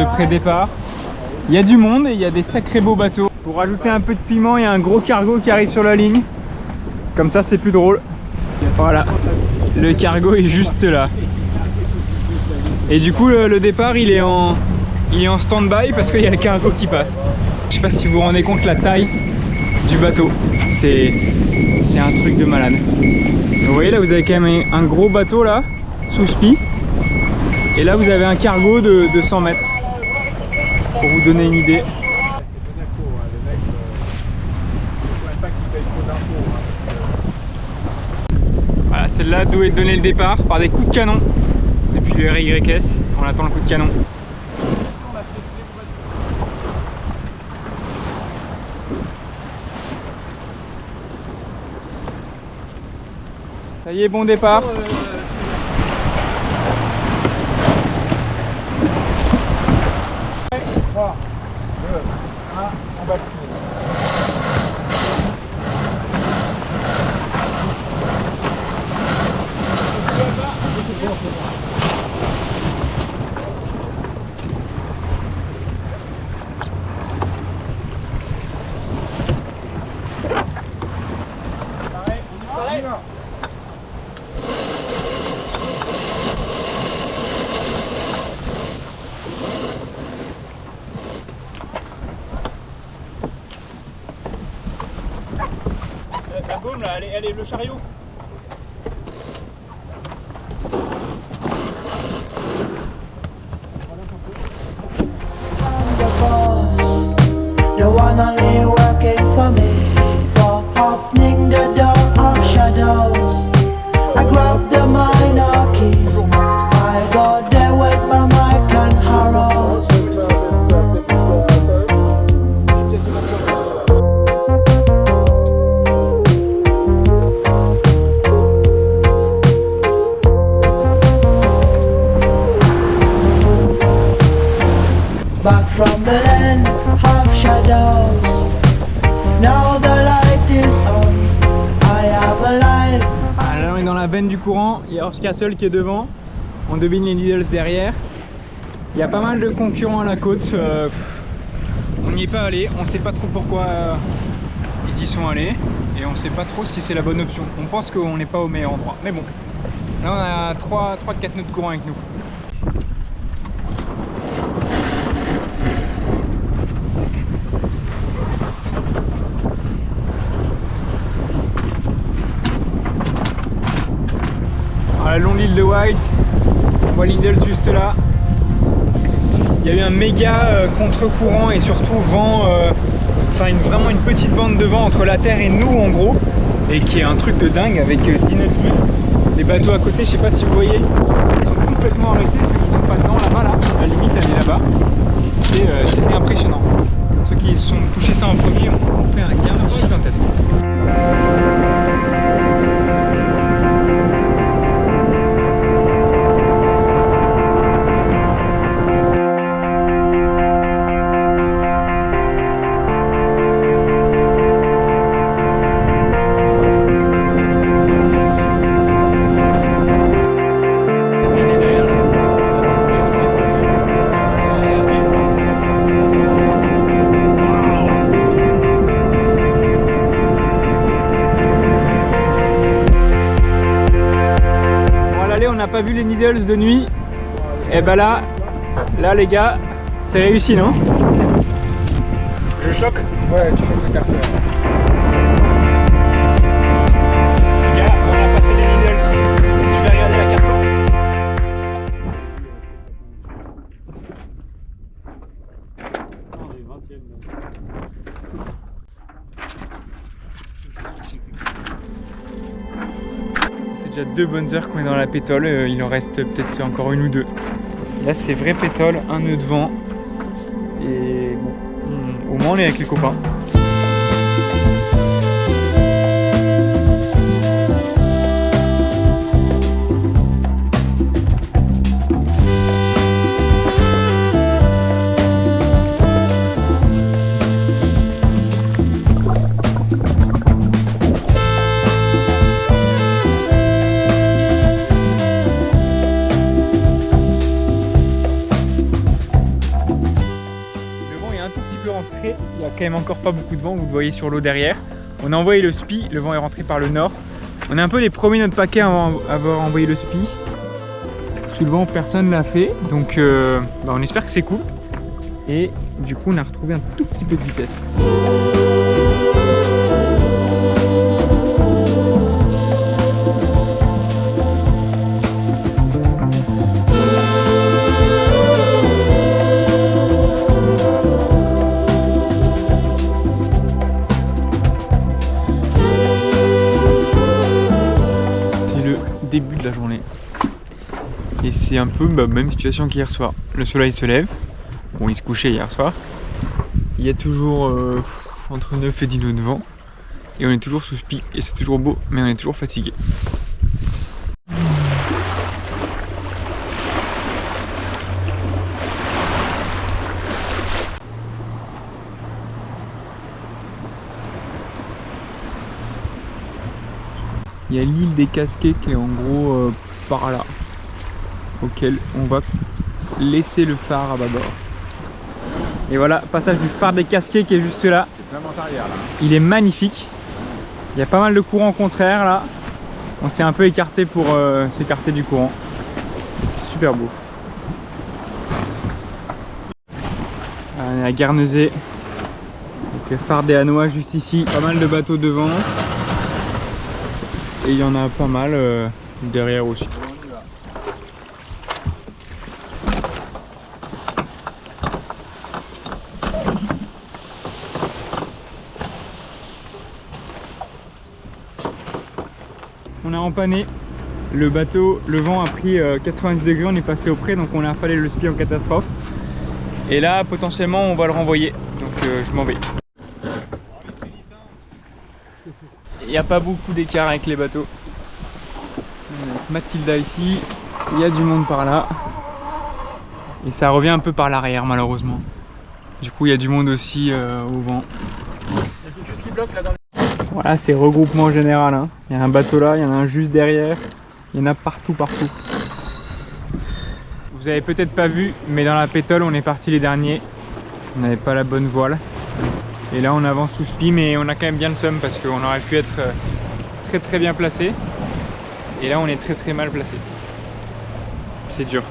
de pré-départ. Il y a du monde et il y a des sacrés beaux bateaux. Pour rajouter un peu de piment, il y a un gros cargo qui arrive sur la ligne. Comme ça, c'est plus drôle. Voilà, le cargo est juste là. Et du coup, le départ, il est en stand-by parce qu'il y a le cargo qui passe. Je sais pas si vous vous rendez compte la taille du bateau. C'est un truc de malade. Vous voyez là, vous avez quand même un gros bateau là, sous spi. Et là, vous avez un cargo de 100 mètres. Pour vous donner une idée. Voilà, celle-là d'où est donné le départ par des coups de canon. Depuis le RYS, on attend le coup de canon. Ça y est, bon départ. 3, 2, 1, on bascule. La baume là, elle est le chariot. The one only working for me, for opening the door of shadows. I grab the minor key, I go there with my mic and arrows. Back from the land of shadows, now the light is on, I am alive. Ah, là on est dans la veine du courant, il y a Horse Castle qui est devant, on devine les Needles derrière. Il y a pas mal de concurrents à la côte, on n'y est pas allé, on sait pas trop pourquoi ils y sont allés et on sait pas trop si c'est la bonne option. On pense qu'on n'est pas au meilleur endroit, mais bon. Là on a 3-4 nœuds de courant avec nous. Le long de l'île de White, on voit l'Indells juste là. Il y a eu un méga contre-courant et surtout vent, enfin vraiment une petite bande de vent entre la terre et nous en gros, et qui est un truc de dingue avec 10 nœuds de plus. Les bateaux à côté, je sais pas si vous voyez, ils sont complètement arrêtés, ceux qui sont pas dedans là-bas, là, la limite elle est là-bas. C'était impressionnant. Ceux qui se sont touchés ça en premier ont fait un gain gigantesque. On n'a pas vu les Needles de nuit, et ben là les gars, c'est réussi non? Je choque? Ouais, tu fais le carter. Les gars, on a passé les Needles, je vais regarder la carte. Déjà 2 bonnes heures qu'on est dans la pétole, il en reste peut-être encore une ou deux. Là c'est vrai pétole, un nœud de vent et bon, au moins on est avec les copains. quand même encore pas beaucoup de vent, vous le voyez sur l'eau derrière. On a envoyé le SPI, le vent est rentré par le nord. On est un peu les premiers de notre paquet à avoir envoyé le SPI. Sous le vent, personne ne l'a fait, donc on espère que c'est cool. Et du coup, on a retrouvé un tout petit peu de vitesse. Début de la journée et c'est un peu même situation qu'hier soir. Le soleil se lève, bon il se couchait hier soir, il y a toujours entre 9 et 10 nœuds de vent et on est toujours sous SPI et c'est toujours beau mais on est toujours fatigué. Il y a l'île des Casquets qui est en gros par là, auquel on va laisser le phare à bâbord. Et voilà, passage du phare des Casquets qui est juste là. C'est vraiment arrière là. Il est magnifique. Il y a pas mal de courant contraire là. On s'est un peu écarté pour s'écarter du courant. C'est super beau. On est à Guernesey. Donc le phare des Hanois juste ici. Pas mal de bateaux devant. Et il y en a pas mal derrière aussi. On a empanné le bateau, le vent a pris 90 degrés, on est passé au près donc on a affalé le SPI en catastrophe. Et là potentiellement on va le renvoyer, donc je m'en vais. Il n'y a pas beaucoup d'écart avec les bateaux. Mathilda ici, il y a du monde par là. Et ça revient un peu par l'arrière malheureusement. Du coup il y a du monde aussi au vent. Il y a quelque chose qui bloque là dans les... Voilà, c'est regroupement général. Hein. Il y a un bateau là, il y en a un juste derrière. Il y en a partout. Vous avez peut-être pas vu, mais dans la pétole on est parti les derniers. On n'avait pas la bonne voile. Et là on avance sous SPI, mais on a quand même bien le seum parce qu'on aurait pu être très bien placé. Et là on est très mal placé. C'est dur.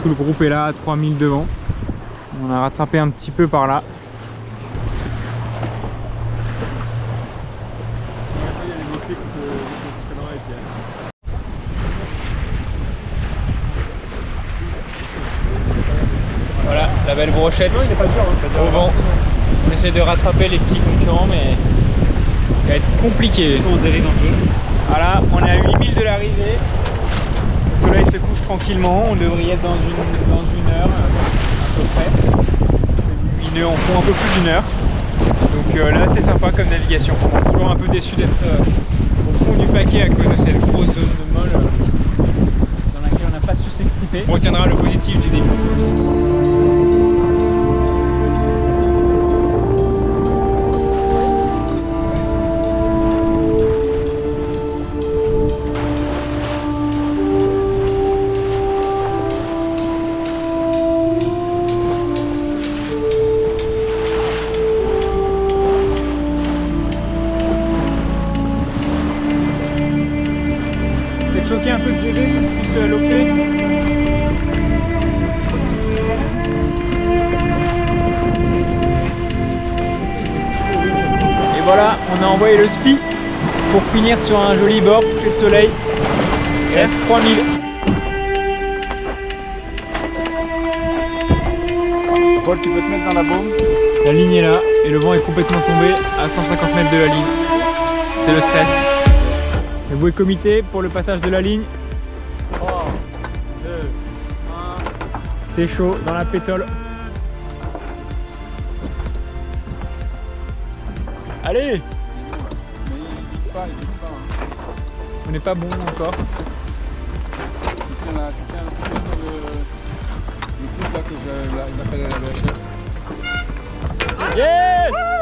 Tout le groupe est là à 3000 devant. On a rattrapé un petit peu par là. Voilà, la belle brochette au vent. On essaie de rattraper les petits concurrents, mais ça va être compliqué. On dérive un peu. Voilà, on est à 8000 de l'arrivée. Le soleil se couche tranquillement. On devrait y être dans une heure à peu près. 8 nœuds en font un peu plus d'une heure. Donc là, c'est sympa comme navigation. On est toujours un peu déçu d'être au fond du paquet à cause de cette grosse zone de molle dans laquelle on n'a pas su s'exprimer. On retiendra le positif du début. Choquer un peu de GV pour qu'il puisse loquer. Et voilà, on a envoyé le SPI pour finir sur un joli bord, coucher de soleil. F3000. Paul, tu peux te mettre dans la baume. La ligne est là et le vent est complètement tombé à 150 mètres de la ligne. C'est le stress. Le bouée comité pour le passage de la ligne. 3, 2, 1. C'est chaud dans la pétole. Allez! On n'est pas bon encore. Yes!